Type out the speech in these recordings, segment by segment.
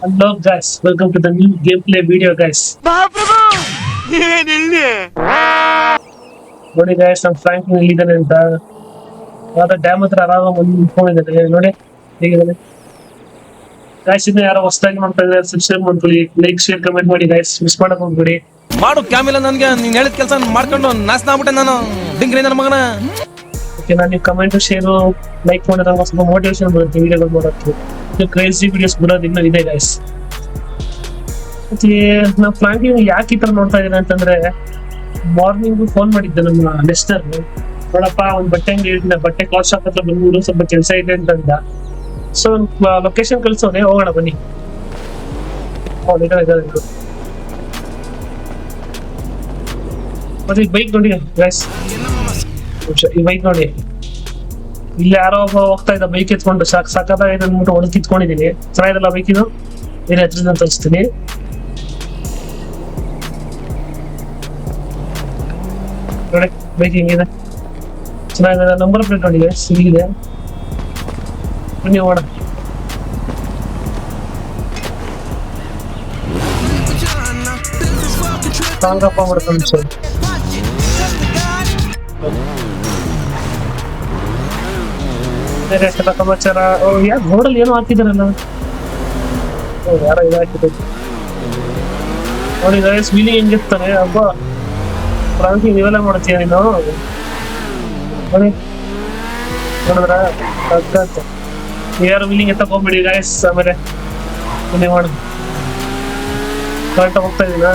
Hello guys, welcome to the new gameplay video guys. ನೋಡಿ guys, ನಮ್ಮ Frank ಇಲ್ಲಿದ್ದಾನೆ ಅಂತ ಯಾವ್ದೋ ಡ್ಯಾಮ್ ಹತ್ರ ಆರಾಮಾಗಿ ಬಂದು ನಿಂತ್ಕೊಂಡಿದ್ದಾನೆ ನೋಡಿ ಹೇಗಿದ್ದಾನೆ. ಗಾಯ್ಸ್ ಇನ್ನು ಯಾರೋ ಹೊಸದಾಗಿ ಮಾಡ್ತಾ ಇದ್ದಾರೆ, ಸಬ್ಸ್ಕ್ರೈಬ್ ಮಾಡ್ಕೊಳ್ಳಿ, ಲೈಕ್ ಶೇರ್ ಕಮೆಂಟ್ ಮಾಡಿ ಗಾಯ್ಸ್, ಮಿಸ್ ಮಾಡಕ್ ಹೋಗ್ಬೇಡಿ. ಮಾಡು ಕ್ಯಾಮಿಲ್ಲ ನನ್ಗೆ ನೀನ್ ಹೇಳಿದ ಕೆಲಸ ಮಾಡ್ಕೊಂಡು ನಾಶನ ಆಗ್ಬಿಟ್ಟೆ ನಾನು ಡಿಂಗ್ರಿ ನನ್ನ ಮಗನ. ಓಕೆ, ನಾನು ನೀವು ಕಮೆಂಟ್ ಶೇರು ಲೈಕ್ ಮಾಡಿದ್ರೆ ಸ್ವಲ್ಪ ಮೋಟಿವೇಶನ್ ಬರುತ್ತೆ ವಿಡಿಯೋಗಳು ಮಾಡೋಕ್ಕೆ. ಕ್ರೇಜಿ ವಿಡಿಯೋಸ್ ಬರೋದು ಇನ್ನೂ ಇದೆ ಗಾಯ್ಸ್. ಮತ್ತೆ ನಾವು ಫ್ರಾಂಕ್ ಯಾಕೆ ಈ ತರ ನೋಡ್ತಾ ಇದ್ದೀನಿ ಅಂತಂದ್ರೆ, ಮಾರ್ನಿಂಗ್ ಫೋನ್ ಮಾಡಿದ್ದೆ ನಮ್ಮ ಲೆಸ್ಟರ್, ನೋಡಪ್ಪ ಒಂದು ಬಟ್ಟೆ ಅಂಗಡಿ ಹೇಳ್ತೀನಿ, ಬಟ್ಟೆ ಕ್ಲಾತ್ ಶಾಪ್ ಹತ್ರ ಬಂದ್ಬಿಡು, ಸ್ವಲ್ಪ ಕೆಲಸ ಇದೆ ಅಂತಂದ. ಸೊ ಲೊಕೇಶನ್ ಕಳ್ಸೋನೆ, ಹೋಗೋಣ ಬನ್ನಿ. ಮತ್ತೆ ಈ ಬೈಕ್ ನೋಡಿ ಗೈಸ್, ಈ ಬೈಕ್ ನೋಡಿ, ಇಲ್ಲಿ ಯಾರೋ ಒಬ್ಬ ಹೋಗ್ತಾ ಇದ್ದ ಬೈಕ್ ಎತ್ಕೊಂಡು, ಸಾಕಾಗಿದೆ ಅಂದ್ಬಿಟ್ಟು ಒಳಗೆ ಕಿತ್ಕೊಂಡಿದೀನಿ. ಚೆನ್ನಾಗಿರಲ್ಲ ಬೈಕ್ ಇದು, ಬೇರೆ ಹತ್ರದಿಂದ ತರಿಸ್ತೀನಿ. ನೋಡಿ ಬೈಕ್ ಹಿಂಗಿದೆ, ಚೆನ್ನಾಗಿದೆ, ನಂಬರ್ ಪ್ಲೇಟ್ ನೋಡಿ ಸಿಗಿದೆ. ಬನ್ನಿ ಹೋಗೋಣ. ಸಾಂಗಪ್ಪ ಮಾಡ್ಕೊಂಡು ಸರ್ ಬೇರೆ ಸಮಾಚಾರ. ಯಾರು ರೋಡಲ್ಲಿ ಏನೋ ಹಾಕಿದಾರಲ್ಲ, ಯಾರೋ ಇದು ಹಾಕಿದ್ರು ನೋಡಿ ಗೈಸ್, ವೀಲಿಂಗ್ ಹೆಂಗಿರ್ತಾನೆ ಹಬ್ಬ. ಫ್ರಾಂಕಿ ನೀವೆಲ್ಲ ಮಾಡ್ತೀಯ ನೀನು ನೋಡಿ, ನೋಡಿದ್ರ ಅಕ್ಕ ಯಾರು ವೀಲಿಂಗ್ ಎತ್ತಕ್ ಹೋಗ್ಬಿಡಿ ಗೈಸ್. ಆಮೇಲೆ ಮನೆ ಮಾಡು, ಕರೆಕ್ಟಾಗಿ ಹೋಗ್ತಾ ಇದೀನ,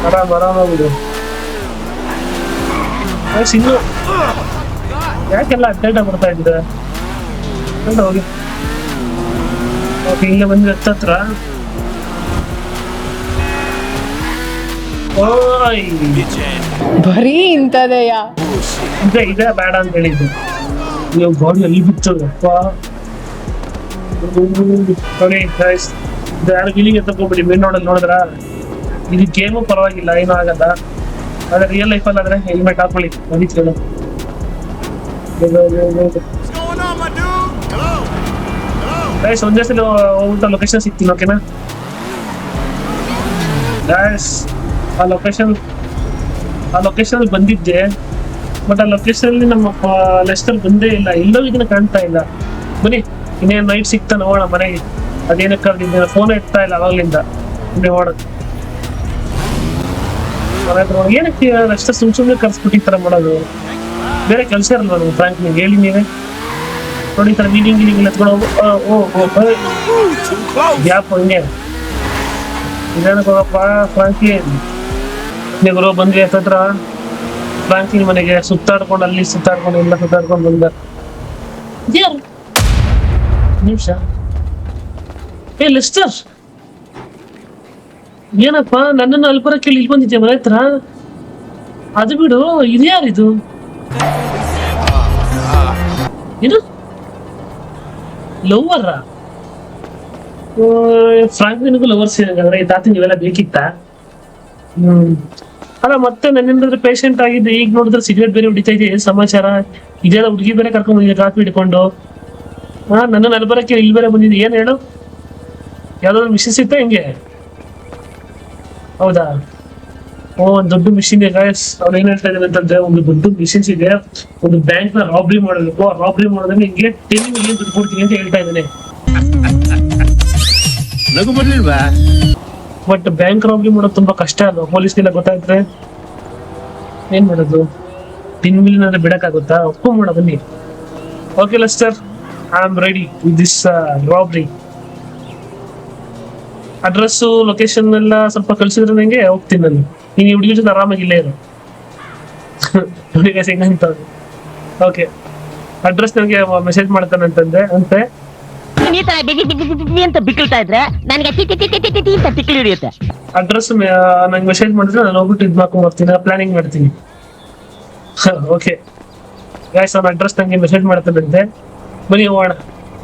ಆರಾಮಾಗಿದು ಗೈಸ್. ಇನ್ನು ಯಾಕೆಲ್ಲ ಅಡ್ಡಾಡ ಬರ್ತಾ ಇದ್ದೀರಾ ಹೋಗಿ. ಓಕೆ, ಇಲ್ಲೇ ಬಂದ್ರೆ ಹತ್ತತ್ರ. ಓಯ್ ಬರೀ ಇಂಥದೆಯಾ ಇದೆ ಬೇಡ ಅಂತ ಹೇಳಿದ್ದು. ನೀವು ಗಾಡಿ ಎಲ್ಲಿ ಬಿಟ್ಟು ನೋಡಿ ಗೈಸ್, ಇದು ಯಾರು ಗಿಲಿಗೆ ತಗೋಬಿಡಿ. ಮೇನ್ ರೋಡಲ್ಲಿ ನೋಡಿದ್ರ ಇದು ಗೇಮು ಪರವಾಗಿಲ್ಲ, ಏನೂ ಆಗಲ್ಲ. ಆದ್ರೆ ರಿಯಲ್ ಲೈಫಲ್ಲಿ ಆದ್ರೆ ಹೆಲ್ಮೆಟ್ ಹಾಕೊಳ್ಳಿ, ನಡೀತಿಲ್ಲ. ಗೈಸ್ ಒಂದೇ ಸಲ ಹೋಗ್ಬಿಟ್ಟು ಲೊಕೇಶನ್ ಸಿಗ್ತೀನಿ, ಓಕೆನಾ ಗೈಸ್? ಆ ಲೊಕೇಶನ್ ಬಂದಿದ್ದೆ, ಬಟ್ ಆ ಲೊಕೇಶನ್ ಅಲ್ಲಿ ನಮ್ಮ ಲೆಸ್ಟರ್ ಬಂದೇ ಇಲ್ಲ, ಎಲ್ಲೋ ಇದನ್ನ ಕಾಣ್ತಾ ಇಲ್ಲ. ಬನ್ನಿ ಇನ್ನೇನು ನೈಟ್ ಸಿಗ್ತಾ ನೋಡೋಣ ಮನೆಗೆ. ಅದೇನಕ್ಕೆ ಕರೆದಿದ್ದೇನೆ, ಫೋನ್ ಎತ್ತಾ ಇಲ್ಲ ಅವಾಗ್ಲಿಂದ. ನೋಡ ಏನಕ್ಕೆ ಲೆಸ್ಟರ್ ಸುಮ್ಮನೆ ಕರ್ಸ್ಬಿಟ್ಟು ಈ ತರ ಮಾಡೋದು? ಬೇರೆ ಕೆಲಸ ಇರಲ್ಲ ನನಗೆ ಫ್ರಾಂಕ್, ನೀವು ಹೇಳಿ ನೀವೇ ನೋಡಿ. ಈ ತರ ವೀಲಿಂಗ್ ಎತ್ಕೊಂಡು ಗ್ಯಾಪ್ ಹಂಗೆ ಇದೇನಕ್ಕೆ ಹೋಗಪ್ಪ ಫ್ರಾಂಕಿ. ಗುರು ಬಂದ್ವಿ ಹತ್ತತ್ರ ಫ್ರಾಂಕಿ ಮನೆಗೆ, ಸುತ್ತಾಡ್ಕೊಂಡು ಅಲ್ಲಿ ಸುತ್ತಾಡ್ಕೊಂಡು ಎಲ್ಲ ಸುತ್ತಾಡ್ಕೊಂಡು ಬಂದ. ಯಾರು ನಿಮಿಷ, ಏ ಲೆಸ್ಟರ್ ಏನಪ್ಪ ನನ್ನನ್ನು ಅಲ್ಪರಕ್ಕೆ ಇಲ್ಲಿ ಬಂದಿದ್ದೆ ಮನೆ ಹತ್ರ? ಅದು ಬಿಡು, ಇದು ಯಾರಿದು? ಇದು ಲವರ್ ಫ್ರಾಂಕ್, ನಿನಗೂ ಲವರ್ಸ್ ಅಂದ್ರೆ ತಾತಿ ನೀವೆಲ್ಲ ಬೇಕಿತ್ತ? ಅಲ್ಲ ಮತ್ತೆ ನನ್ನಿಂದ ಪೇಷಂಟ್ ಆಗಿದ್ದೆ, ಈಗ ನೋಡಿದ್ರೆ ಸಿಗರೇಟ್ ಬೇರೆ ಹೊಡಿತಾ ಇದೆ, ಏನ್ ಸಮಾಚಾರ? ಇದೆಲ್ಲ ಹುಡುಗಿ ಬೇರೆ ಕರ್ಕೊಂಡ್ ಬಂದಿದ್ದೆ ಕಾಫಿ ಹಿಡ್ಕೊಂಡು. ನನ್ನ ಅಲ್ಬರಕ್ಕೆ ಇಲ್ಲಿ ಬೇರೆ ಬಂದಿದ್ದೆ, ಏನ್ ಹೇಳು? ಯಾವ್ದಾದ್ರು ಮಿಷನ್ಸ್ ಇತ್ತ ಹೆಂಗೆ? ಹೌದಾ? ಒಂದು ದೊಡ್ಡ ಮಿಷಿನ್ ಇದೆ ಗಾಯ್ಸ್. ಅವ್ರು ಏನ್ ಹೇಳ್ತಾ ಇದ್ದಾರೆ ಅಂತಂದ್ರೆ, ಒಂದು ದೊಡ್ಡ ಮಿಷನ್ಸ್ ಇದೆ, ಒಂದು ಬ್ಯಾಂಕ್ ನ ರಾಬ್ರಿ ಮಾಡಬೇಕು. ಆ ರಾಬ್ರಿ ಮಾಡೋದ್ರೆ ನಿಂಗೆ 10 ಮಿಲಿಯನ್ ದುಡ್ಡು ಕೊಡ್ತೀನಿ ಅಂತ ಹೇಳ್ತಾ ಇದ್ದಾನೆ. ನಗು ಬರ್ಲಿಲ್ವಾ? ಬಟ್ ಬ್ಯಾಂಕ್ ರಾಬ್ರಿ ಮಾಡೋದು ತುಂಬಾ ಕಷ್ಟ ಅಲ್ವಾ? ಪೊಲೀಸ್ಗೆಲ್ಲ ಗೊತ್ತಾಯ್ತಾರೆ ಏನ್ ಮಾಡೋದು? 10 ಮಿಲಿಯನ್ ಅಂದ್ರೆ ಬಿಡಕ್ಕಾಗುತ್ತಾ? ಒಪ್ಕೊಂಡ್ ಬನ್ನಿ. Okay lesser, I am ready with this Rabri. Address location ಎಲ್ಲ ಸ್ವಲ್ಪ ಕಳ್ಸಿದ್ರೆ ನಂಗೆ ಹೋಗ್ತೀನಿ ನಾನು. ನೀನು ಹುಡುಗಿ ಜೊತೆ ಆರಾಮಾಗಿ ಇಲ್ಲೇ ಇರು. ಹುಡುಗ ಹೆಂಗಂತ ಓಕೆ, ಅಡ್ರೆಸ್ ನನಗೆ ಮೆಸೇಜ್ ಮಾಡ್ತಾನೆ ಅಂತಂದೆ ಅಂತೆ. ಅಂತ ಬಿಕ್ಕಳ್ತಾ ಇದ್ರೆ ನನಗೆ ತಿಕ್ಕಿ ಹಿಡಿಯುತ್ತೆ. ಅಡ್ರೆಸ್ ನಂಗೆ ಮೆಸೇಜ್ ಮಾಡಿದ್ರೆ ನಾನು ಹೋಗ್ಬಿಟ್ಟು ಇದು ಮಾಡ್ಕೊಂಡ್ ಬರ್ತೀನಿ, ಪ್ಲಾನಿಂಗ್ ಮಾಡ್ತೀನಿ. ಓಕೆ ಗೈಸ್, ಅವ್ನ ಅಡ್ರೆಸ್ ನಂಗೆ ಮೆಸೇಜ್ ಮಾಡ್ತಾನಂತೆ, ಬನ್ನಿ ಹೋಗೋಣ.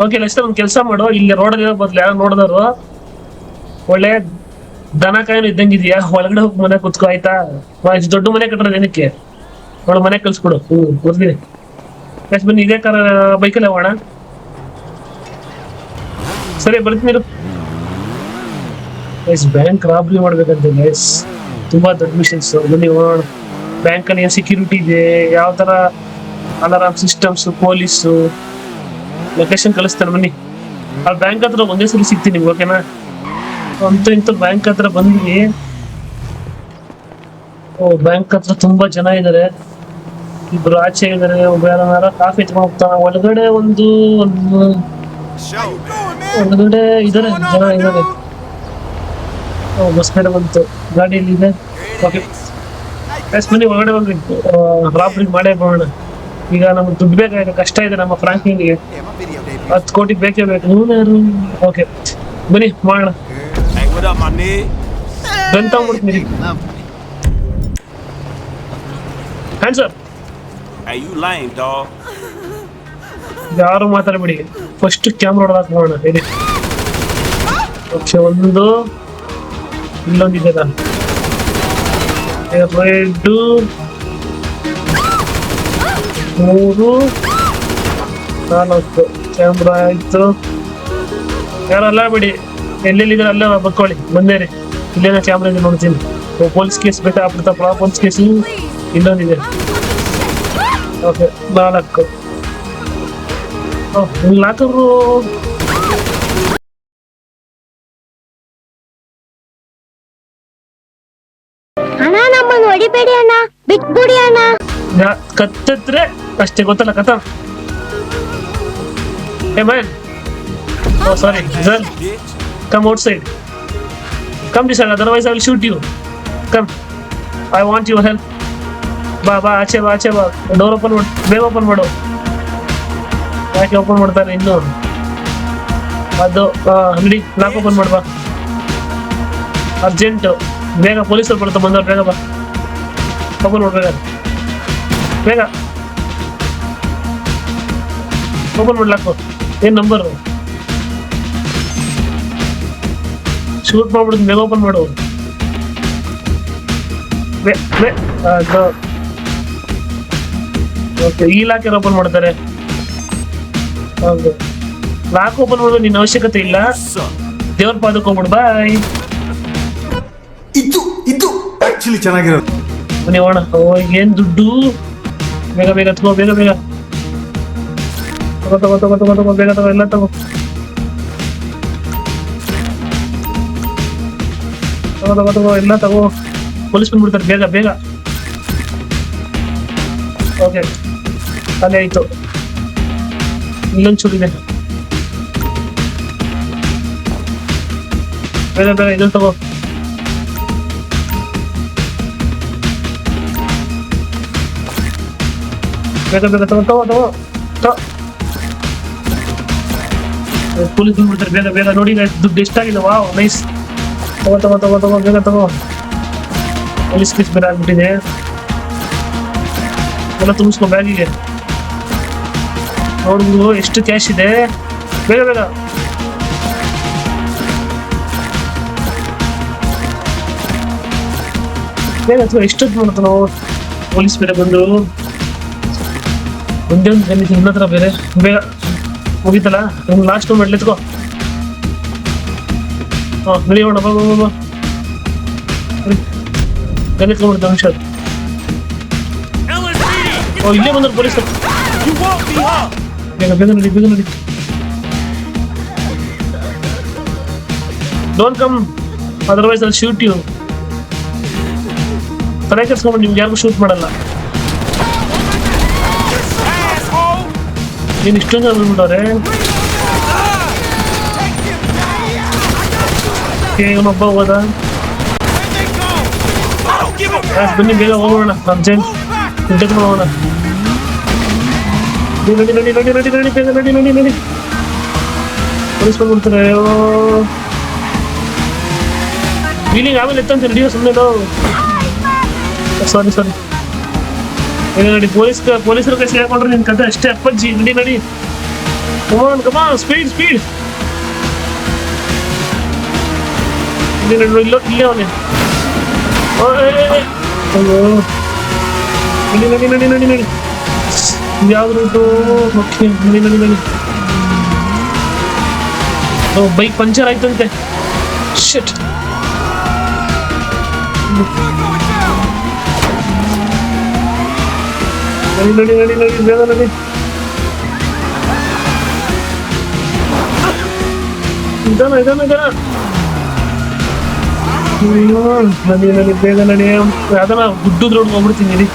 ಓಕೆ ಲೆಸ್ಟರ್, ಒಂದು ಕೆಲಸ ಮಾಡು, ಇಲ್ಲಿ ರೋಡಲ್ಲಿ ಇರೋ ಬದಲು ಯಾರು ನೋಡಿದವರು ಒಳ್ಳೆ ದನ ಕಾಯಿನ ಇದ್ದಂಗಿದ್ಯಾ, ಒಳಗಡೆ ಹೋಗಿ ಮನೆ ಕುತ್ಕೋ ಆಯ್ತಾ? ದೊಡ್ಡ ಮನೆ ಕಟ್ಟೋದು ಏನಕ್ಕೆ? ಅವಳ ಮನೆ ಕಳ್ಸ್ಕೊಡು. ಬರ್ತೀನಿ. ಬನ್ನಿ, ಇದೇ ಕಾರ ಬೈಕಲ್ಲಿ ಹೋಗೋಣ. ಸರಿ ಬರ್ತೀನಿ. ಗೈಸ್ ಬ್ಯಾಂಕ್ ರಾಬ್ರಿ ಮಾಡ್ಬೇಕಂತೆ ಗೈಸ್, ತುಂಬಾ ದೊಡ್ಡ ಮಿಷನ್ಸ್. ಬನ್ನಿ ಹೋಗೋಣ. ಬ್ಯಾಂಕ್ ಅಲ್ಲಿ ಏನ್ ಸೆಕ್ಯೂರಿಟಿ ಇದೆ, ಯಾವ ತರ ಅಲಾರಾಮ್ ಸಿಸ್ಟಮ್ಸ್, ಪೊಲೀಸು, ಲೊಕೇಶನ್ ಕಳಿಸ್ತಾರೆ. ಬನ್ನಿ ಆ ಬ್ಯಾಂಕ್ ಹತ್ರ ಒಂದೇ ಸಲ ಸಿಗ್ತೀನಿ ನಿಮ್ಗೆ, ಓಕೆನಾ? ಅಂತೂ ಇಂತೂ ಬ್ಯಾಂಕ್ ಹತ್ರ ಬಂದ್ವಿ. ಓ ಬ್ಯಾಂಕ್ ಹತ್ರ ತುಂಬಾ ಜನ ಇದಾರೆ. ಇಬ್ರು ಆಚೆ ಇದಾರೆ, ಒಬ್ಬ ಯಾರ ಕಾಫಿ ತಗೊಂಡ್ ಹೋಗ್ತಾನ. ಒಳಗಡೆ ಒಳಗಡೆ ಇದಾರೆ ಜನ ಇದಾರೆ. ಬಸ್ ಮೇಲೆ ಬಂತು, ಗಾಡಿಯಲ್ಲಿ ಇದೆ. ಓಕೆ ಬನ್ನಿ ಒಳಗಡೆ ಹೋಗಿ ರಾಬ್ರಿ ಮಾಡೇ ಹೋಗೋಣ. ಈಗ ನಮ್ಗೆ ದುಡ್ಡು ಬೇಕಾಗಿದೆ, ಕಷ್ಟ ಇದೆ ನಮ್ಮ ಫ್ರಾಂಕ್ಲಿನ್ಗೆ. 10 ಕೋಟಿ ಬೇಕೇ ಬೇಕು. ಯಾರು? ಓಕೆ ಬನ್ನಿ ಮಾಡೋಣ. ಗನ್ ತಗೊಂಡ್ಬಿಡ್ತೀನಿ. Hands up. Hey, you lame, dog. ಯಾರು ಮಾತಾಡಬೇಡಿ, ಫಸ್ಟ್ ಕ್ಯಾಮ್ರಾ ಹೊಡೆದಾಕ ನೋಡೋಣ. ಹೇಳಿ ಓಕೆ, ಒಂದು ಇಲ್ಲೊಂದಿದೆ, ಎರಡು 3 4 ಕ್ಯಾಮ್ರಾ ಆಯ್ತು. ಯಾರು ಅಲ್ಲ ಬಿಡಿ, ಎಲ್ಲೆಲ್ಲಿದ್ರೆ ಅಲ್ಲೇ ಬಕ್ಕೊಳ್ಳಿ, ಬಂದೇರಿ. ಇಲ್ಲೇನ ಕ್ಯಾಮ್ರಾ ಇದೆ ನೋಡ್ತೀನಿ. ಪೊಲೀಸ್ ಕೇಸ್ ಬೇಕಾಗ್ಬಿಡ್ತಪ್ಪ, ಪೊಲೀಸ್ ಕೇಸು ಇಲ್ಲೊಂದಿದೆ. ಓಕೆ 4 4 ಅಣ್ಣ ನಮ್ಮನ್ನು ಹೊಡಿಬೇಡಿ ಅಣ್ಣ, ಬಿಟ್ಬಿಡಿ ಅಣ್ಣ. ಕತ್ತಿದ್ರೆ ಅಷ್ಟೇ, ಗೊತ್ತಲ್ಲ ಕಥ. Hey man, oh sorry, Zal, come outside. Come this side, otherwise I will shoot you. Come, I want your help. ಬಾ ಆಚೆ ಬಾ. ಡೋರ್ ಓಪನ್ ಮಾಡು, ಬೇಗ ಓಪನ್ ಮಾಡು. ಯಾಕೆ ಓಪನ್ ಮಾಡ್ತಾರೆ ಇನ್ನು? ಅದು ಅಂಗಡಿ ಲಾಕ್ ಓಪನ್ ಮಾಡು, ಬಾ ಅರ್ಜೆಂಟ್. ಬೇಗ ಪೊಲೀಸರು ಬರ್ತಾ ಬಂದವ್ರು, ಬೇಗ ಬಾ. ಓಪನ್ ಮಾಡು ಬೇಗ ಓಪನ್ ಮಾಡ್ಲಾಕು. ಏನ್ ನಂಬರ್? ಶೂಟ್ ಮಾಡ್ಬಿಡುದು, ಬೇಗ ಓಪನ್ ಮಾಡು. ಓಕೆ, ಈ ಲಾಕ್ ಓಪನ್ ಮಾಡ್ತಾರೆ. ಹೌದು, ಲಾಕ್ ಓಪನ್ ಮಾಡೋದು ನಿನ್ನ ಅವಶ್ಯಕತೆ ಇಲ್ಲ. ದೇವ್ರ ಪಾದಕ್ಕೆ ಹೋಗ್ಬಿಡು, ಬಾಯ್. ಇದು ಆಕ್ಚುಲಿ ಚೆನ್ನಾಗಿರೋದು. ಮನೆ ಹೋಣ. ಏನ್ ದುಡ್ಡು, ಬೇಗ ತಗೋ, ಬೇಗ ತಗೋ, ಬೇಗ ತಗೋ, ಎಲ್ಲ ತಗೋ. ಎಲ್ಲ ತಗೋ. ಪೊಲೀಸ್ ಬಂದ್ಬಿಡ್ತಾರೆ, ಬೇಗ. ಓಕೆ, ಅಲ್ಲೇ ಆಯ್ತು. ಇಲ್ಲೊಂದು ಚೂರಿದೆ, ಬೇಗ ಇದನ್ನು ತಗೋ. ಬೇಗ ತಗೋ. ಪೊಲೀಸ್ ಬಂದ್ಬಿಡ್ತಾರೆ, ಬೇಗ ನೋಡಿ. ದುಡ್ಡು ಎಷ್ಟಾಗಿದೆ, ವಾವ್ ನೈಸ್. ತಗೋ, ಬೇಗ ತಗೋ. ಪೊಲೀಸ್ ಕೇಸ್ ಬೇರೆ ಆಗ್ಬಿಟ್ಟಿದೆ, ಎಲ್ಲ ತುಂಬಿಸ್ಕೊ ಬ್ಯಾಗಿಗೆ. ನೋಡ್ಬಿಡು ಎಷ್ಟು ಕ್ಯಾಶ್ ಇದೆ, ಬೇಗ. ಅಥವಾ ಎಷ್ಟೊತ್ತು ಮಾಡ್ತಾವ ನಾವು. ಪೊಲೀಸ್ ಬೇರೆ ಬಂದು ಒಂದೇ ಒಂದು ಗನ್ನಿತ್ತು ನನ್ನ ಹತ್ರ ಬೇರೆ. ಬೇಗ ಮುಗೀತಲ್ಲ, ನಿಮ್ಗೆ ಲಾಸ್ಟ್ ಮಾಡ್ಲಿ ಎತ್ಕೋ. ನಡೆಯೋಣ, ಬಾ. ಗನ್ ಎತ್ಕೊಂಡ್ಬಿಡ್ತ ಅಂಶ. ಇಲ್ಲೇ ಬಂದ್ರು ಪೊಲೀಸರು. ಬೇಗ ನಡಿ. ಡೋಂಟ್ ಕಮ್, ಅದರ್ವೈಸ್ ಅಲ್ಲಿ ಶೂಟ್ ಯು. ತಲೆ ಕೆಡ್ಸ್ಕೊಂಡ್ಬಿಟ್ಟು ನಿಮ್ಗೆ ಯಾರಿಗೂ ಶೂಟ್ ಮಾಡಲ್ಲ. ನೀನು ಇಷ್ಟೊಂದು ಜನ ಬಂದ್ಬಿಟ್ಟವ್ರೆ. ಇವನೊಬ್ಬ ಹೋದ. ಬನ್ನಿ ಬೇಗ ಹೋಗೋಣ, ಅರ್ಜೆಂಟ್ ಹೋಗೋಣ. ನಡಿ. ಪೊಲೀಸ್ ಬಂದ್ಬಿಡ್ತಾರೆ. ವೀಲಿಂಗ್ ಆಮೇಲೆ ಎತ್ತಂತ ನಡಿಯೋ, ಸುಮ್ಮನೆ. ಸಾರಿ ನಡಿ. ಪೊಲೀಸರು ಕೈ ಸೇರ್ಕೊಂಡ್ರೆ ನಿನ್ ಕತೆ ಅಷ್ಟೇ ಅಪ್ಪಜ್ಜಿ. ನಡಿ. ಕಮಾನ್ ಸ್ಪೀಡ್. ಇಲ್ಲೇ ಅವನೇ. ನಡಿ. ಯಾವ್ದು ರೂಟು? ಓಕೆ, ನಡಿ. ಬೈಕ್ ಪಂಚರ್ ಆಯ್ತಂತೆ. ಶಿಟ್. ನಡಿ ನಡಿ ನಡಿ ನಡಿ ಬೇಗ ನಡಿ. ಇದಾನ ಇದಾನ ಇದಾನ. ನಡಿ ನಡಿ ಬೇಗ ನಡಿ. ಅದನ್ನ ಗುಡ್ಡದ ರೋಡ್ ಹೋಗ್ಬಿಡ್ತೀನಿ ನಡಿ.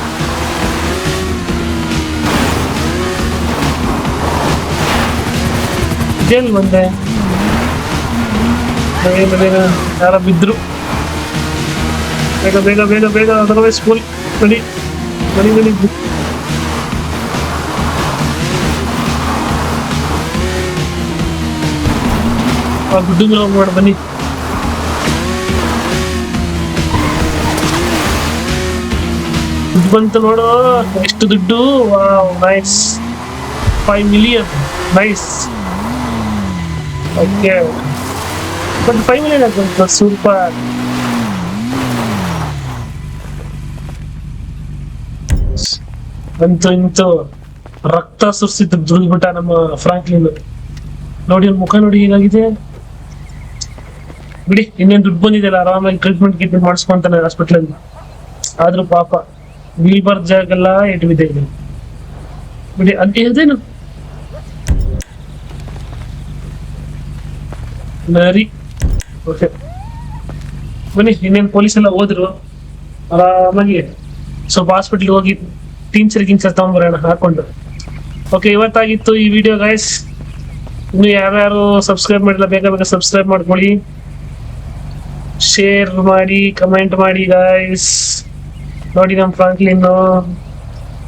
ಇದೇನು ಬಂದೆ ಬೇಗ ಯಾರ ಬಿದ್ರು. ಬೇಗ ಬೇಗ ಬೇಗ ಬೇಗ ಅದರ್ವೈಸ್ ಸ್ಕೂಲ್ ನಡಿ ನಡಿ ನಡಿ. ಗುಡ್ಡದ ಹೋಗ್ಬೇಡ ಬನ್ನಿ. ದುಡ್ಡು ಬಂತು ನೋಡು, ಎಷ್ಟು ದುಡ್ಡು. Wow nice, 5 million. Nice. Okay, but 5 million ಆಗ್ತದೆ. ಸೂಪರ್. ಅಂತೂ ಇಂತೂ ರಕ್ತ ಸುರಿಸಿದ್ದು ದುಡ್ಬಿಟ್ಟ ನಮ್ಮ ಫ್ರಾಂಕ್ಲಿನ್. ನೋಡಿ ಅವ್ನ ಮುಖ ನೋಡಿ ಹೇಗಾಗಿದೆ. ಬಿಡಿ, ಇನ್ನೇನು ದುಡ್ಡು ಬಂದಿದೆಯಲ್ಲ, ಆರಾಮಾಗಿ ಟ್ರೀಟ್ಮೆಂಟ್ ಮಾಡಿಸ್ಕೊಂತಾನೆ ಹಾಸ್ಪಿಟ್ಲಲ್ಲಿ. ಆದ್ರೂ ಪಾಪ ವೀಲ್ಬಾರ್ ಜಾಗೆಲ್ಲ ಇಟ್ಟು ಬಿದ್ದೆ. ಬಿಡಿ, ಅದೇನು ನರಿ. ಓಕೆ ಬನ್ನಿ, ಇನ್ನೇನು ಪೊಲೀಸ್ ಎಲ್ಲ ಹೋದ್ರು. ಆರಾಮಾಗಿ ಸ್ವಲ್ಪ ಹಾಸ್ಪಿಟ್ಲಿಗೆ ಹೋಗಿ ಗಿಂಚರ್ ತಗೊಂಡ್ಬರೋಣ ಹಾಕೊಂಡು. ಓಕೆ, ಇವತ್ತಾಗಿತ್ತು ಈ ವಿಡಿಯೋ ಗೈಸ್. ಇನ್ನು ಯಾರ್ಯಾರು ಸಬ್ಸ್ಕ್ರೈಬ್ ಮಾಡಿಲ್ಲ, ಬೇಗ ಬೇಗ ಸಬ್ಸ್ಕ್ರೈಬ್ ಮಾಡ್ಕೊಳ್ಳಿ, ಶೇರ್ ಮಾಡಿ, ಕಮೆಂಟ್ ಮಾಡಿ ಗೈಸ್. ನೋಡಿ ನಮ್ಮ ಫ್ರಾಂಕ್ಲಿನ್,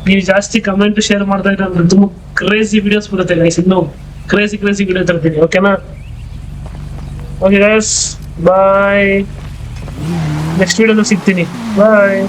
ನೀವು ಜಾಸ್ತಿ ಕಮೆಂಟ್ ಶೇರ್ ಮಾಡ್ತಾ ಇದ್ರೆ ಅಂದ್ರೆ ತುಂಬ ಕ್ರೇಜಿ ವಿಡಿಯೋಸ್ ಬರುತ್ತೆ ಗೈಸ್. ಇನ್ನು ಕ್ರೇಜಿ ವಿಡಿಯೋ ತರ್ತೀನಿ. ಓಕೆನಾ? ಓಕೆ ಗೈಸ್, ಬಾಯ್. ನೆಕ್ಸ್ಟ್ ವಿಡಿಯೋದಲ್ಲಿ ಸಿಗ್ತೀನಿ. ಬಾಯ್.